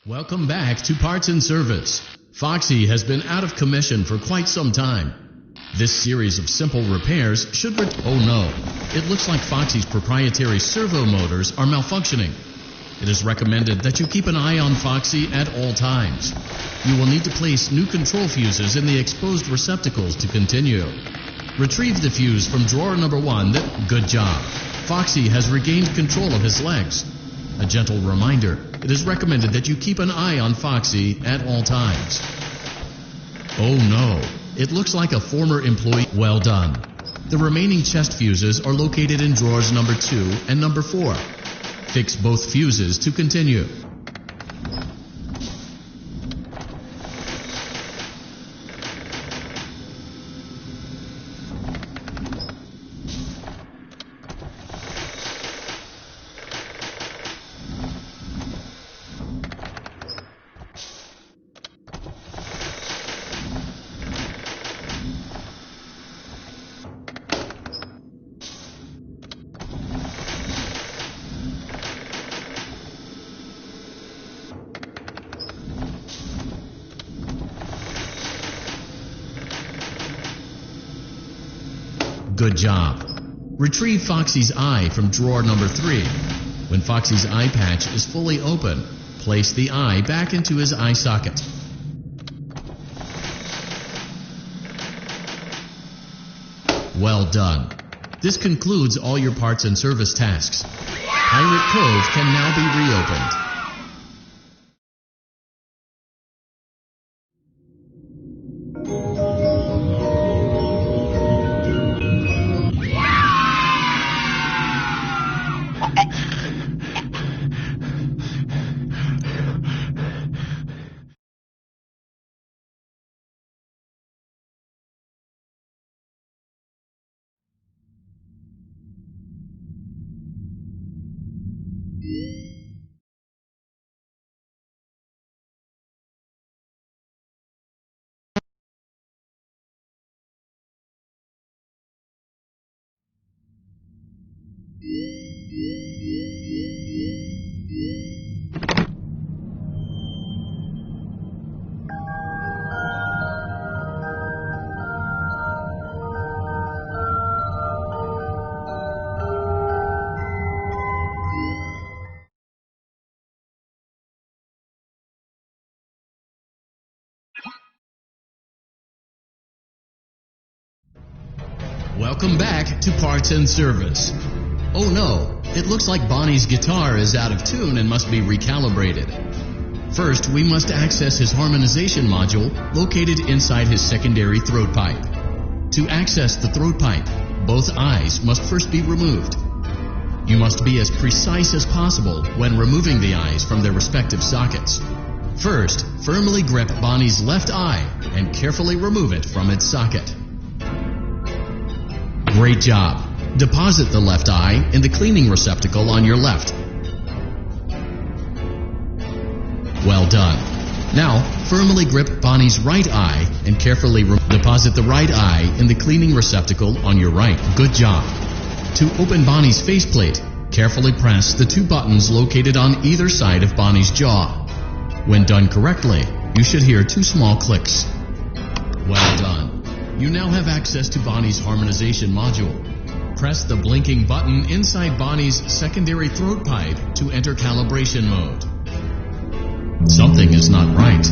Welcome back to Parts and Service. Foxy has been out of commission for quite some time. This series of simple repairs should oh no, it looks like Foxy's proprietary servo motors are malfunctioning. It is recommended that you keep an eye on Foxy at all times. You will need to place new control fuses in the exposed receptacles to continue. Retrieve the fuse from drawer number 1. Good job. Foxy has regained control of his legs. A gentle reminder, it is recommended that you keep an eye on Foxy at all times. Oh no, it looks like a former employee. Well done. The remaining chest fuses are located in drawers number 2 and number 4. Fix both fuses to continue. Good job. Retrieve Foxy's eye from drawer number 3. When Foxy's eye patch is fully open, place the eye back into his eye socket. Well done. This concludes all your parts and service tasks. Pirate Cove can now be reopened. Welcome back to Parts and Service. Oh no, it looks like Bonnie's guitar is out of tune and must be recalibrated. First, we must access his harmonization module located inside his secondary throat pipe. To access the throat pipe, both eyes must first be removed. You must be as precise as possible when removing the eyes from their respective sockets. First, firmly grip Bonnie's left eye and carefully remove it from its socket. Great job. Deposit the left eye in the cleaning receptacle on your left. Well done. Now, firmly grip Bonnie's right eye and carefully deposit the right eye in the cleaning receptacle on your right. Good job. To open Bonnie's faceplate, carefully press the 2 buttons located on either side of Bonnie's jaw. When done correctly, you should hear 2 small clicks. Well done. You now have access to Bonnie's harmonization module. Press the blinking button inside Bonnie's secondary throat pipe to enter calibration mode. Something is not right.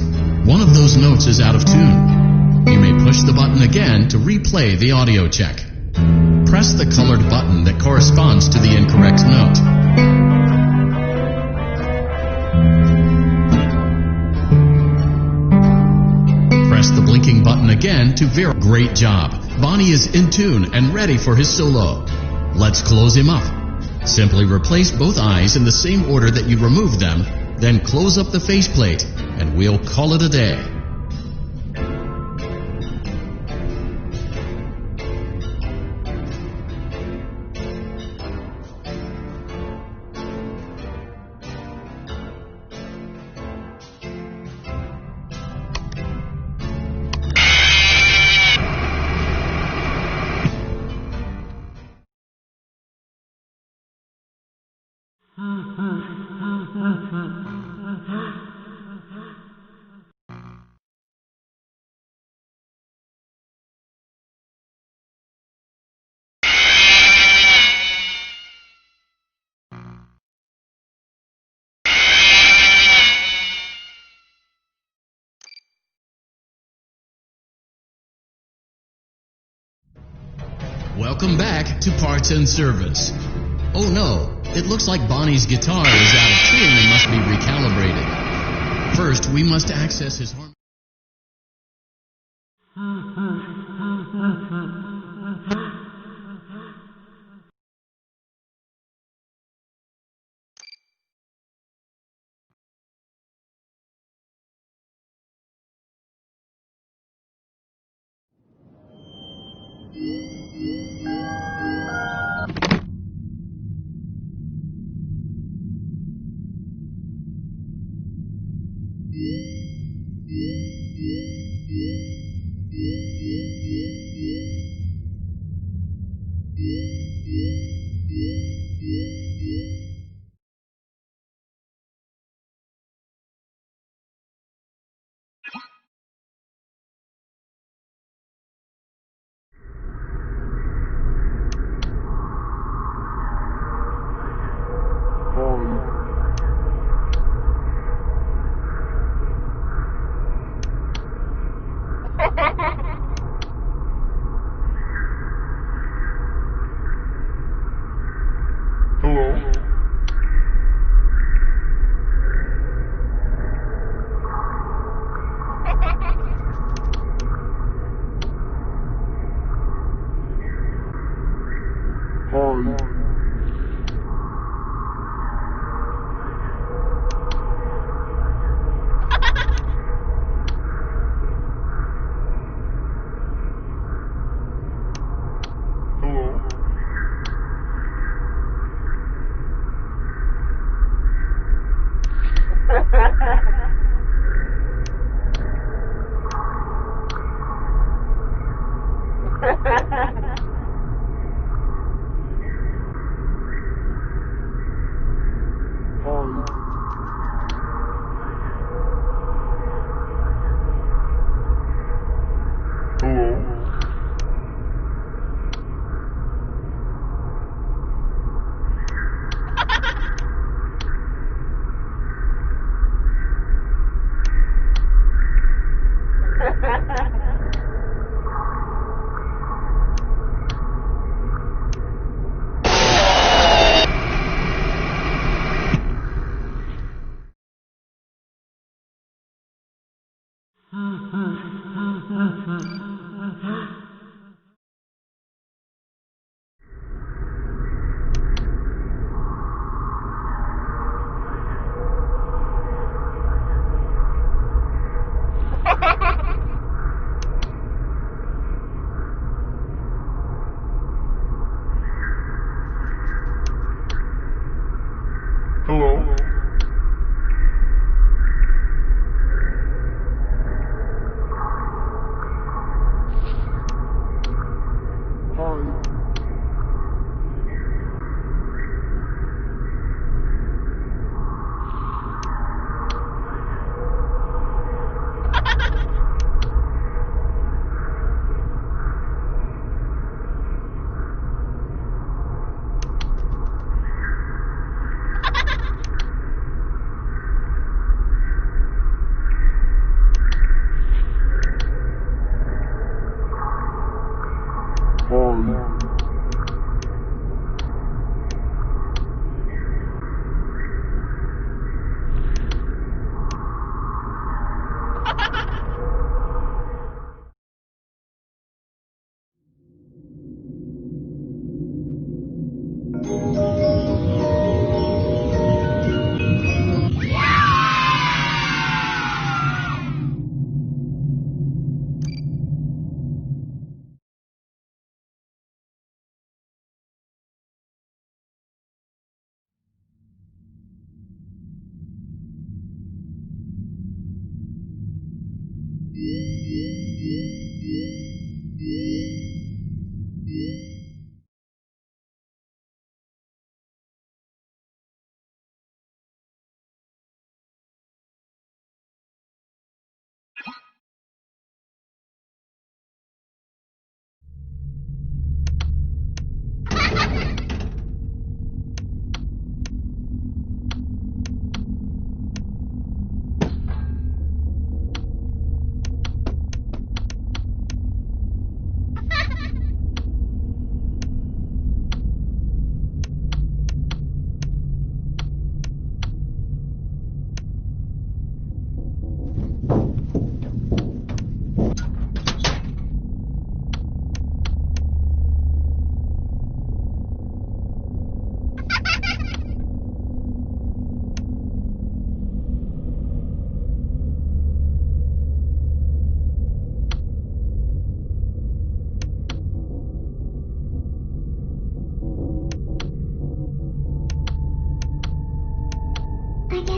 One of those notes is out of tune. You may push the button again to replay the audio check. Press the colored button that corresponds to the incorrect note. Press the blinking button again to verify. Great job. Bonnie is in tune and ready for his solo. Let's close him up. Simply replace both eyes in the same order that you removed them, then close up the faceplate, and we'll call it a day. Welcome back to Parts and Service. Oh no, it looks like Bonnie's guitar is out of tune and must be recalibrated. First, we must access his harmony.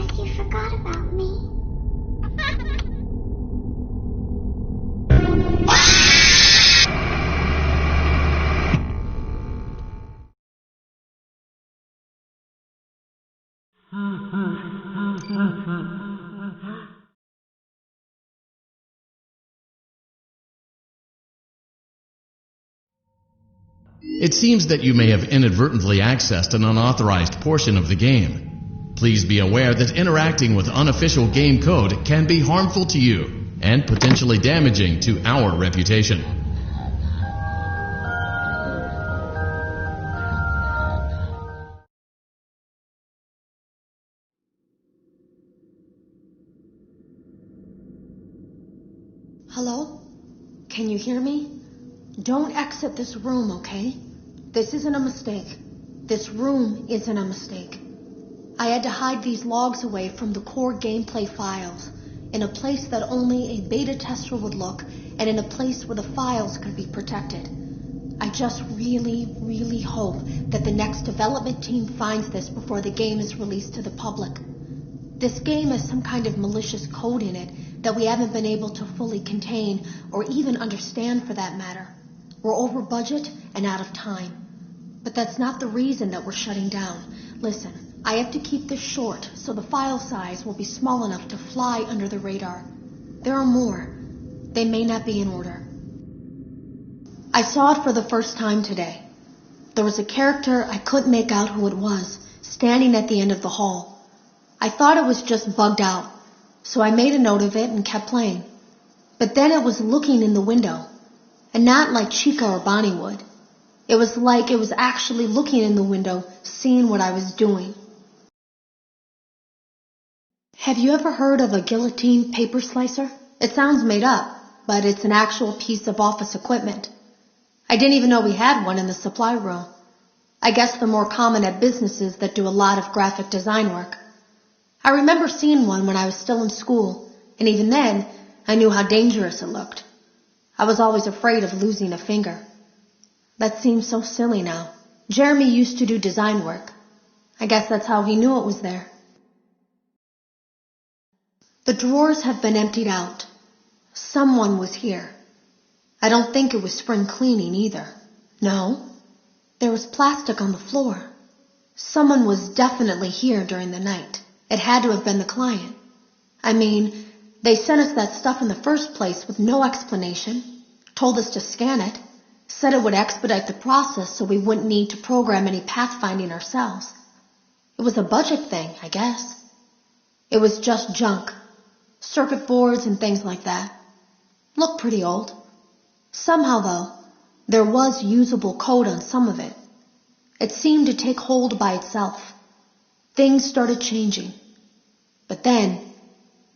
guess you forgot about me. It seems that you may have inadvertently accessed an unauthorized portion of the game. Please be aware that interacting with unofficial game code can be harmful to you and potentially damaging to our reputation. Hello? Can you hear me? Don't exit this room, okay? This isn't a mistake. This room isn't a mistake. I had to hide these logs away from the core gameplay files, in a place that only a beta tester would look, and in a place where the files could be protected. I just really hope that the next development team finds this before the game is released to the public. This game has some kind of malicious code in it that we haven't been able to fully contain or even understand, for that matter. We're over budget and out of time. But that's not the reason that we're shutting down. Listen, I have to keep this short so the file size will be small enough to fly under the radar. There are more. They may not be in order. I saw it for the first time today. There was a character I couldn't make out who it was, standing at the end of the hall. I thought it was just bugged out, so I made a note of it and kept playing. But then it was looking in the window, and not like Chica or Bonnie would. It was like it was actually looking in the window, seeing what I was doing. Have you ever heard of a guillotine paper slicer? It sounds made up, but it's an actual piece of office equipment. I didn't even know we had one in the supply room. I guess they're more common at businesses that do a lot of graphic design work. I remember seeing one when I was still in school, and even then, I knew how dangerous it looked. I was always afraid of losing a finger. That seems so silly now. Jeremy used to do design work. I guess that's how he knew it was there. The drawers have been emptied out. Someone was here. I don't think it was spring cleaning either. No, there was plastic on the floor. Someone was definitely here during the night. It had to have been the client. I mean, they sent us that stuff in the first place with no explanation, told us to scan it, said it would expedite the process so we wouldn't need to program any pathfinding ourselves. It was a budget thing, I guess. It was just junk. Circuit boards and things like that. Looked pretty old. Somehow, though, there was usable code on some of it. It seemed to take hold by itself. Things started changing. But then,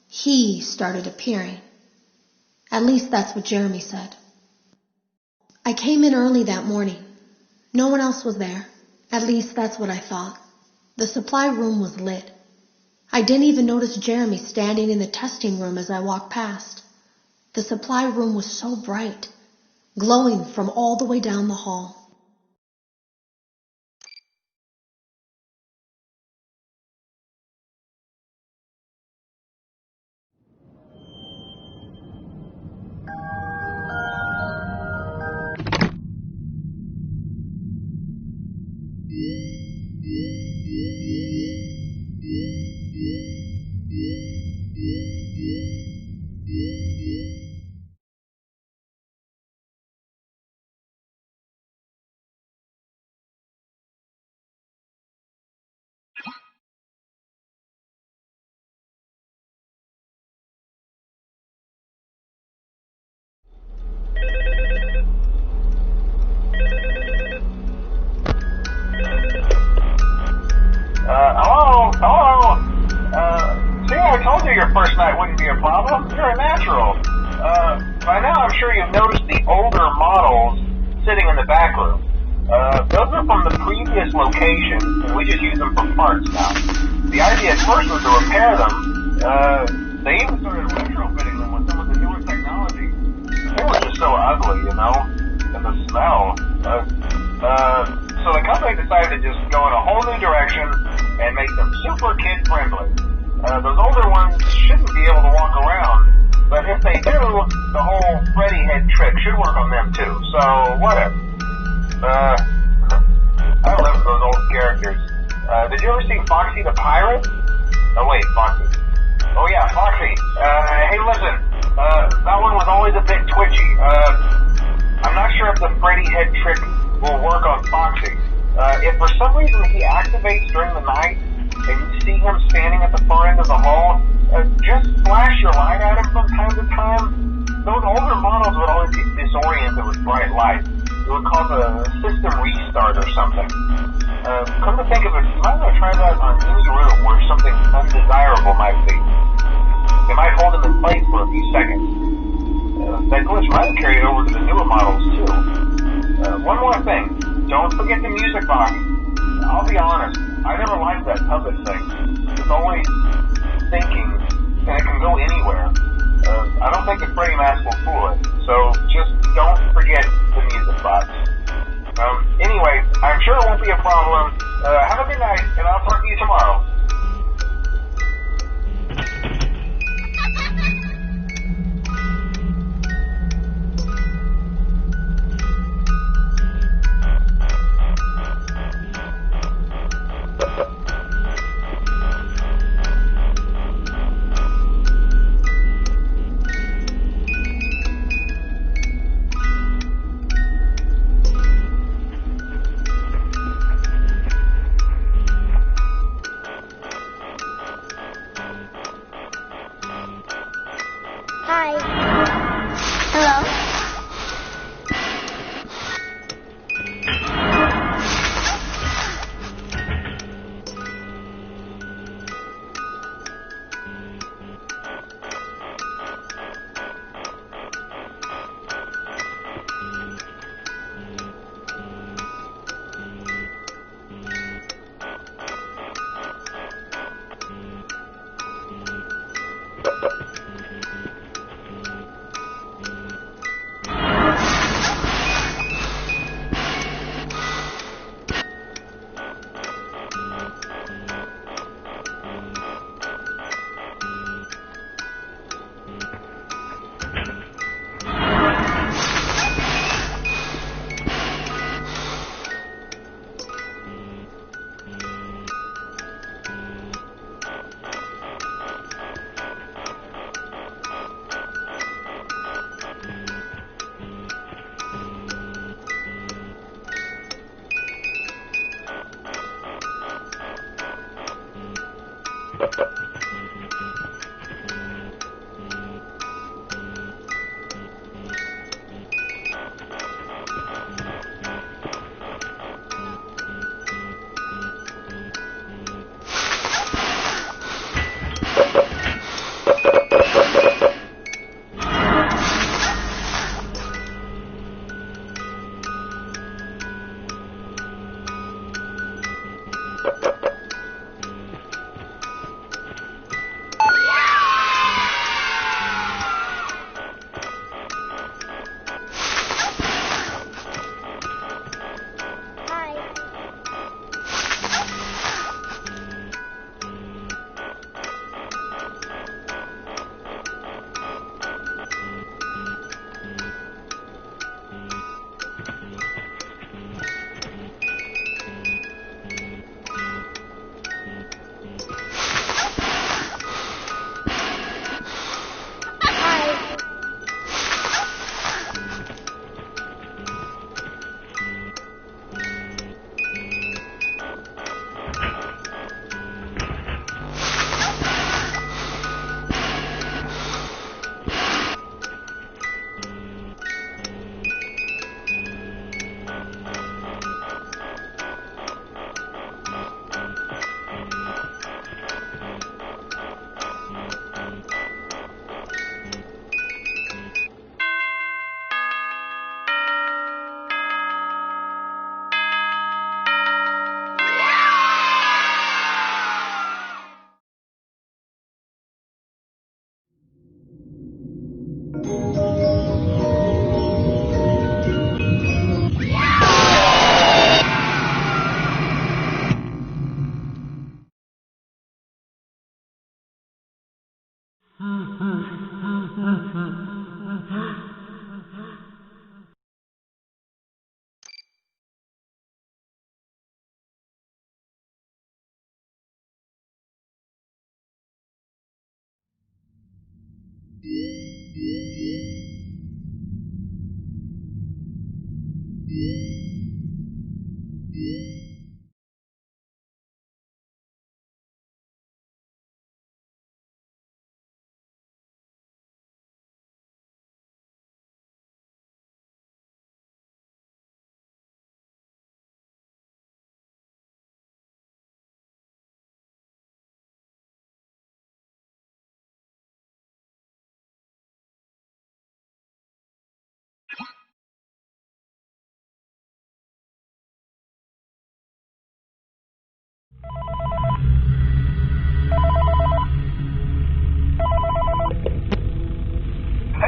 he started appearing. At least that's what Jeremy said. I came in early that morning. No one else was there. At least that's what I thought. The supply room was lit. I didn't even notice Jeremy standing in the testing room as I walked past. The supply room was so bright, glowing from all the way down the hall. Hello? See, I told you your first night wouldn't be a problem. You're a natural. By now I'm sure you've noticed the older models sitting in the back room. Those are from the previous location, and we just use them for parts now. The idea at first was to repair them. They even started retrofitting them with some of the newer technology. They were just so ugly, you know? And the smell. So the company decided to just go in a whole new direction and make them super kid-friendly. Those older ones shouldn't be able to walk around. But if they do, the whole Freddy head trick should work on them too. So, whatever. I live for those old characters. Did you ever see Foxy the Pirate? Oh wait, Foxy. Oh yeah, Foxy. Hey listen, that one was always a bit twitchy. I'm not sure if the Freddy head trick will work on Foxy. If for some reason he activates during the night, and you see him standing at the far end of the hall, just flash your light at him from time to time. Those older models would always get disoriented with bright light. It would cause a system restart or something. Come to think of it, you might want to try that on any room where something undesirable might be. It might hold him in place for a few seconds. That glitch might carry over to the newer models too. One more thing, don't forget the music box. I'll be honest, I never liked that puppet thing. It's always thinking, and it can go anywhere. I don't think the Freddy mask will fool it, so just don't forget the music box. Anyway, I'm sure it won't be a problem. Have a good night, and I'll talk to you tomorrow. Hi. Hello.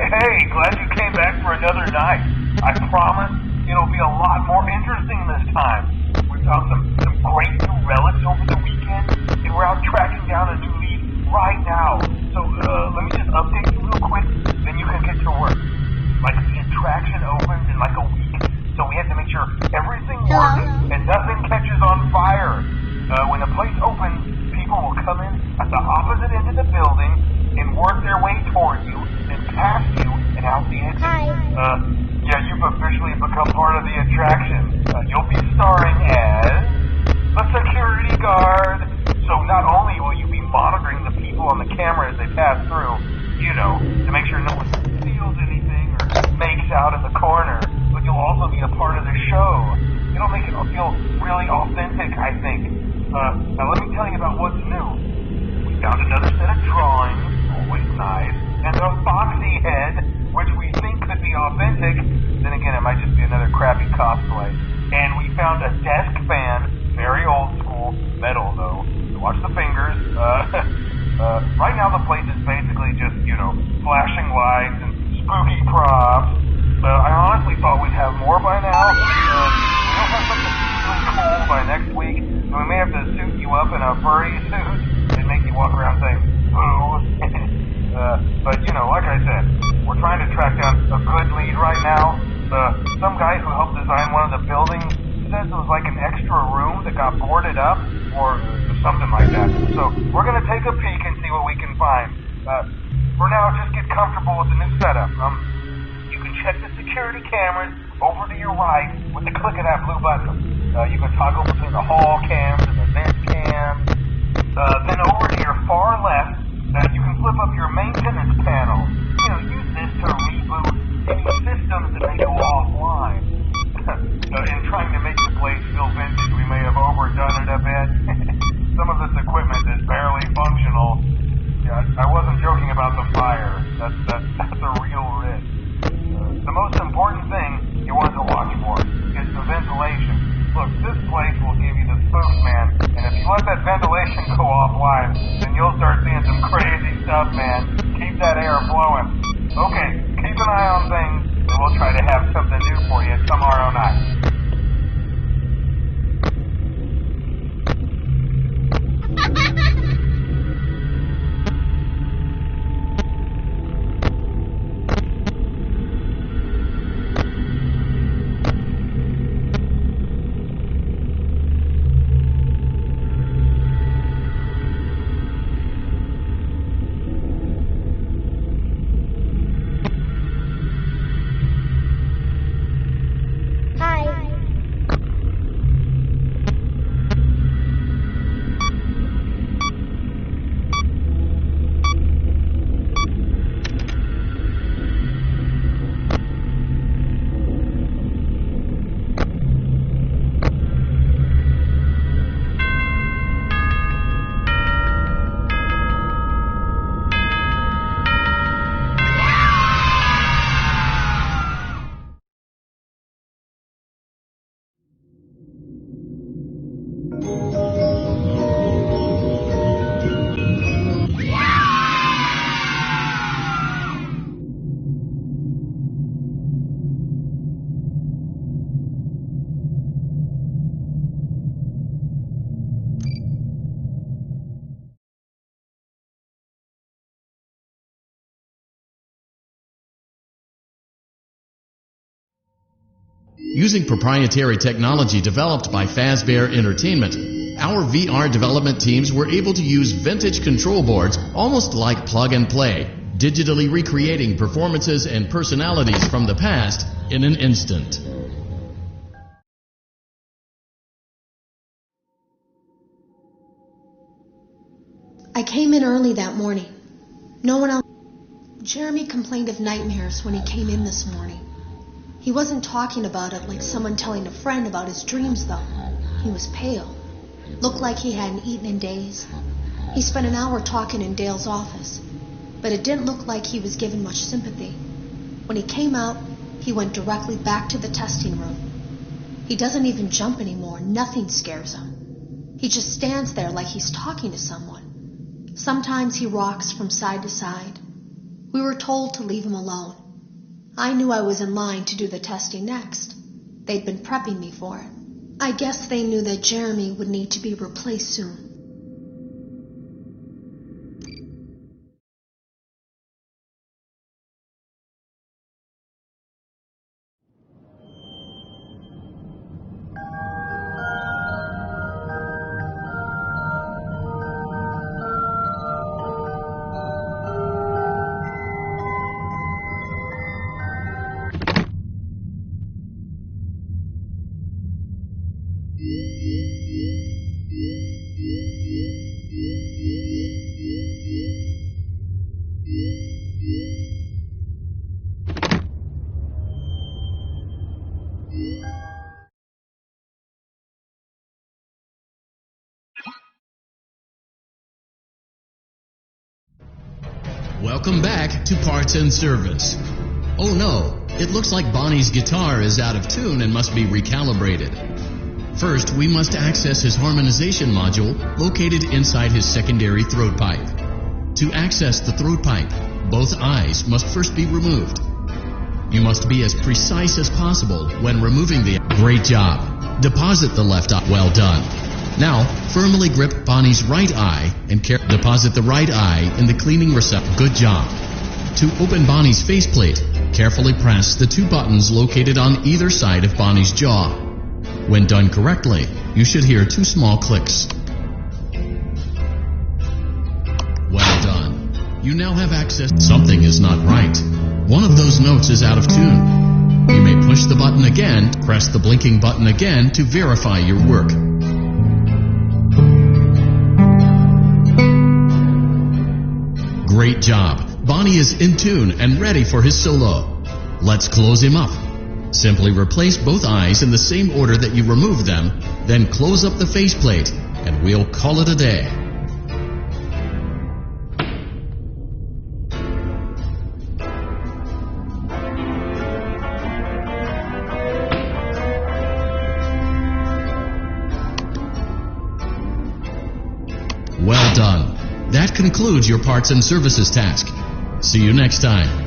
Hey, glad you came back for another night. I promise it'll be a lot more interesting this time. We found some great new relics over the weekend, and we're out tracking down a new lead right now. So, let me just update you real quick, then you can get to work. Like, the attraction opens in like a week, so we have to make sure everything works and nothing catches on fire. When the place opens, people will come in at the opposite end of the building and work their way toward you, then past you, and out the exit. Yeah, you've officially become part of the attraction. You'll be starring as the security guard. So not only will you be monitoring the people on the camera as they pass through, you know, to make sure no one steals anything or makes out in the corner, but you'll also be a part of the show. It'll make it feel really authentic, I think. Now let me tell you about what's new. We found another set of drawings, always nice, and a foxy head, which we think could be authentic. Then again, it might just be another crappy cosplay. And we found a desk fan, very old school, metal though. So watch the fingers. Right now the place is basically just, you know, flashing lights and spooky props. I honestly thought we'd have more by now. We'll have something really cool by next week, and we may have to suit you up in a furry suit and make you walk around saying, boo. But, you know, like I said, we're trying to track down a good lead right now. Some guy who helped design one of the buildings says it was like an extra room that got boarded up, or something like that. So we're going to take a peek and see what we can find. For now, just get comfortable with the new setup. You can check the security cameras over to your right with the click of that blue button. You can toggle between the hall cams and the vent cams. Then over to your far left, you can flip up your maintenance panel. You know, use this to reboot any systems that may go offline. In trying to make the place feel vintage, we may have overdone it a bit. Some of this equipment is barely functional. Yeah, I wasn't joking about the fire. That's a real risk. The most important thing you want to watch for is the ventilation. Look, this place will give you the spooks, man. And if you let that ventilation go offline, then you'll start seeing some crazy stuff, man. Keep that air flowing. Okay, keep an eye on things, and we'll try to have something new for you tomorrow night. Hi. Using proprietary technology developed by Fazbear Entertainment, our VR development teams were able to use vintage control boards almost like plug and play, digitally recreating performances and personalities from the past in an instant. I came in early that morning. No one else. Jeremy complained of nightmares when he came in this morning. He wasn't talking about it like someone telling a friend about his dreams, though. He was pale. Looked like he hadn't eaten in days. He spent an hour talking in Dale's office, but it didn't look like he was given much sympathy. When he came out, he went directly back to the testing room. He doesn't even jump anymore. Nothing scares him. He just stands there like he's talking to someone. Sometimes he rocks from side to side. We were told to leave him alone. I knew I was in line to do the testing next. They'd been prepping me for it. I guess they knew that Jeremy would need to be replaced soon. Welcome back to Parts and Service. Oh no, it looks like Bonnie's guitar is out of tune and must be recalibrated. First, we must access his harmonization module located inside his secondary throat pipe. To access the throat pipe, both eyes must first be removed. You must be as precise as possible when removing the... Great job. Deposit the left eye. Well done. Now, firmly grip Bonnie's right eye and deposit the right eye in the cleaning receptacle. Good job. To open Bonnie's faceplate, carefully press the two buttons located on either side of Bonnie's jaw. When done correctly, you should hear two small clicks. Well done. You now have access. Something is not right. One of those notes is out of tune. You may push the button again, press the blinking button again to verify your work. Great job. Bonnie is in tune and ready for his solo. Let's close him up. Simply replace both eyes in the same order that you removed them, then close up the faceplate, and we'll call it a day. Well done. That concludes your parts and services task. See you next time.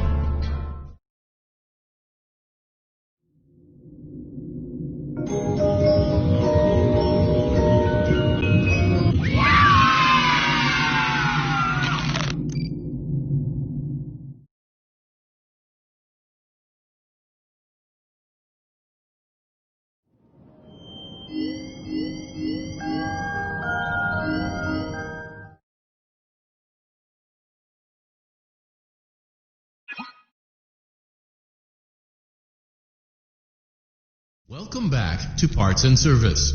Welcome back to Parts and Service.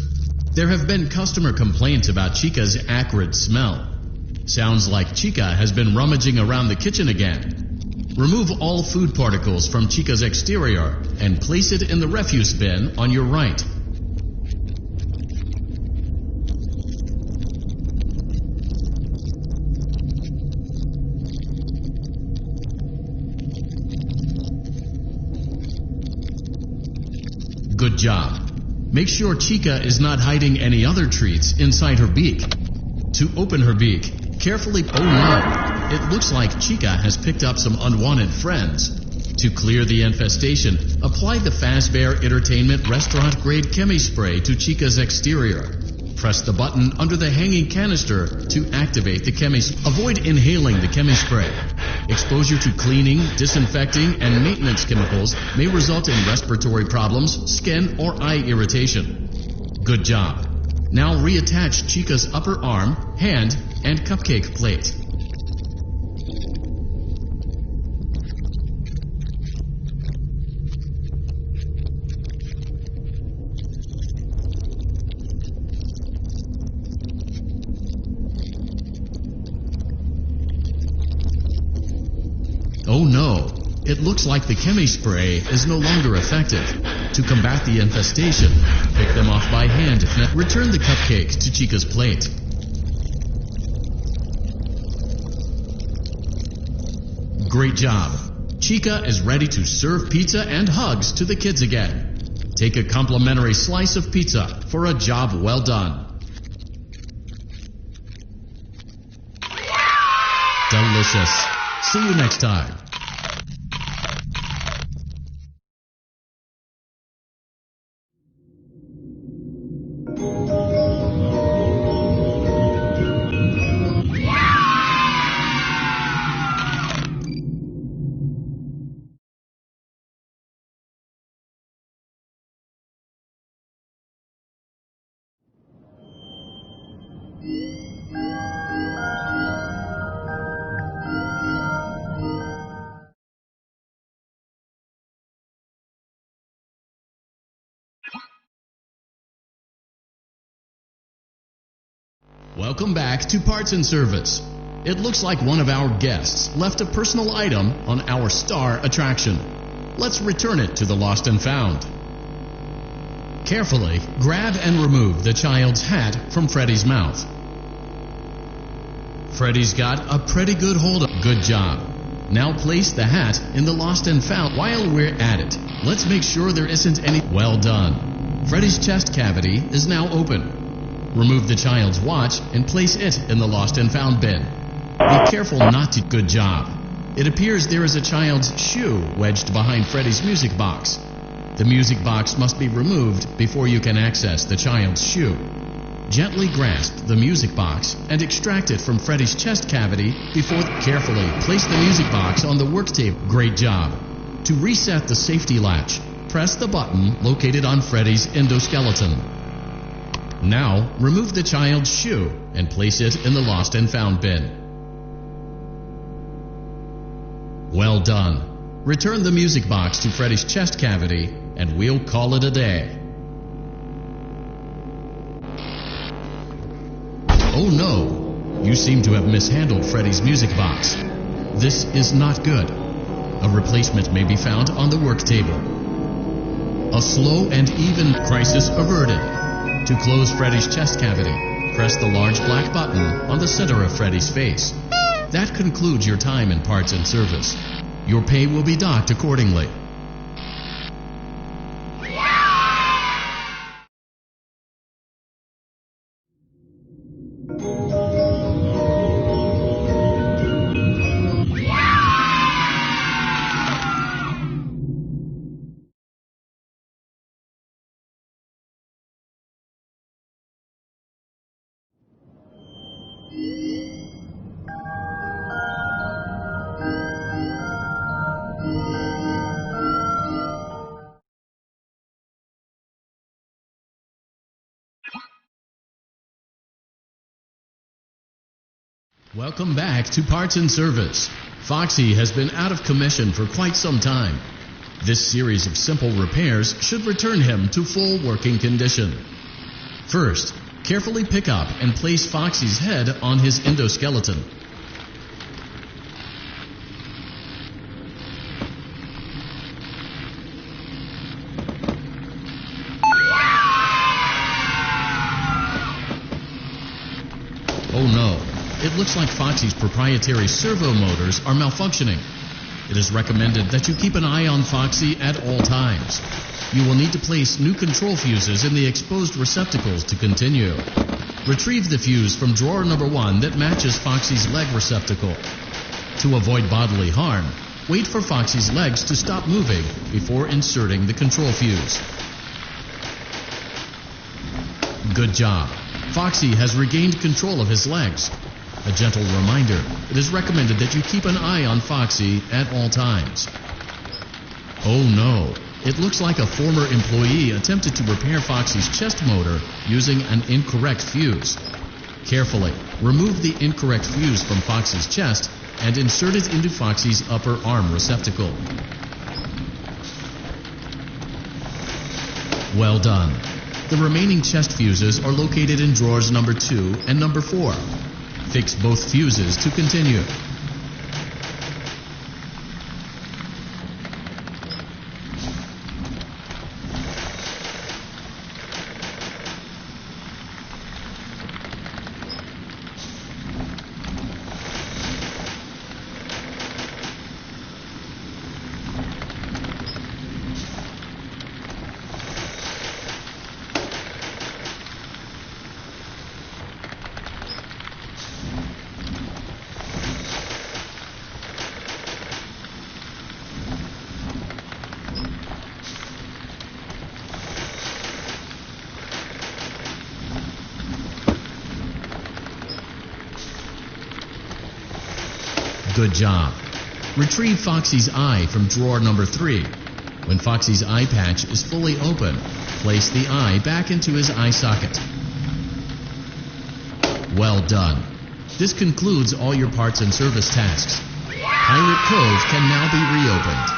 There have been customer complaints about Chica's acrid smell. Sounds like Chica has been rummaging around the kitchen again. Remove all food particles from Chica's exterior and place it in the refuse bin on your right. Good job. Make sure Chica is not hiding any other treats inside her beak. To open her beak, carefully... Oh no! It looks like Chica has picked up some unwanted friends. To clear the infestation, apply the Fazbear Entertainment restaurant-grade chemi spray to Chica's exterior. Press the button under the hanging canister to activate the chemi spray. Avoid inhaling the chemi spray. Exposure to cleaning, disinfecting, and maintenance chemicals may result in respiratory problems, skin, or eye irritation. Good job. Now reattach Chica's upper arm, hand, and cupcake plate. Oh no! It looks like the chemi spray is no longer effective. To combat the infestation, pick them off by hand. Return the cupcake to Chica's plate. Great job! Chica is ready to serve pizza and hugs to the kids again. Take a complimentary slice of pizza for a job well done. Delicious! See you next time. Welcome back to Parts and Service. It looks like one of our guests left a personal item on our star attraction. Let's return it to the Lost and Found. Carefully grab and remove the child's hat from Freddy's mouth. Freddy's got a pretty good hold of. Good job. Now place the hat in the Lost and Found. While we're at it, let's make sure there isn't any. Well done. Freddy's chest cavity is now open. Remove the child's watch and place it in the Lost and Found bin. Be careful not to. Good job. It appears there is a child's shoe wedged behind Freddy's music box. The music box must be removed before you can access the child's shoe. Gently grasp the music box and extract it from Freddy's chest cavity before. Carefully place the music box on the work table. Great job. To reset the safety latch, press the button located on Freddy's endoskeleton. Now, remove the child's shoe and place it in the Lost and Found bin. Well done. Return the music box to Freddy's chest cavity, and we'll call it a day. Oh no! You seem to have mishandled Freddy's music box. This is not good. A replacement may be found on the work table. A slow and even crisis averted. To close Freddy's chest cavity, press the large black button on the center of Freddy's face. That concludes your time in Parts and Service. Your pay will be docked accordingly. Welcome back to Parts and Service. Foxy has been out of commission for quite some time. This series of simple repairs should return him to full working condition. First, carefully pick up and place Foxy's head on his endoskeleton. Oh no. It looks like Foxy's proprietary servo motors are malfunctioning. It is recommended that you keep an eye on Foxy at all times. You will need to place new control fuses in the exposed receptacles to continue. Retrieve the fuse from drawer number 1 that matches Foxy's leg receptacle. To avoid bodily harm, wait for Foxy's legs to stop moving before inserting the control fuse. Good job. Foxy has regained control of his legs. A gentle reminder, it is recommended that you keep an eye on Foxy at all times. Oh no, it looks like a former employee attempted to repair Foxy's chest motor using an incorrect fuse. Carefully, remove the incorrect fuse from Foxy's chest and insert it into Foxy's upper arm receptacle. Well done. The remaining chest fuses are located in drawers number 2 and number 4. Fix both fuses to continue. Good job. Retrieve Foxy's eye from drawer number 3. When Foxy's eye patch is fully open, place the eye back into his eye socket. Well done. This concludes all your parts and service tasks. Pirate Cove can now be reopened.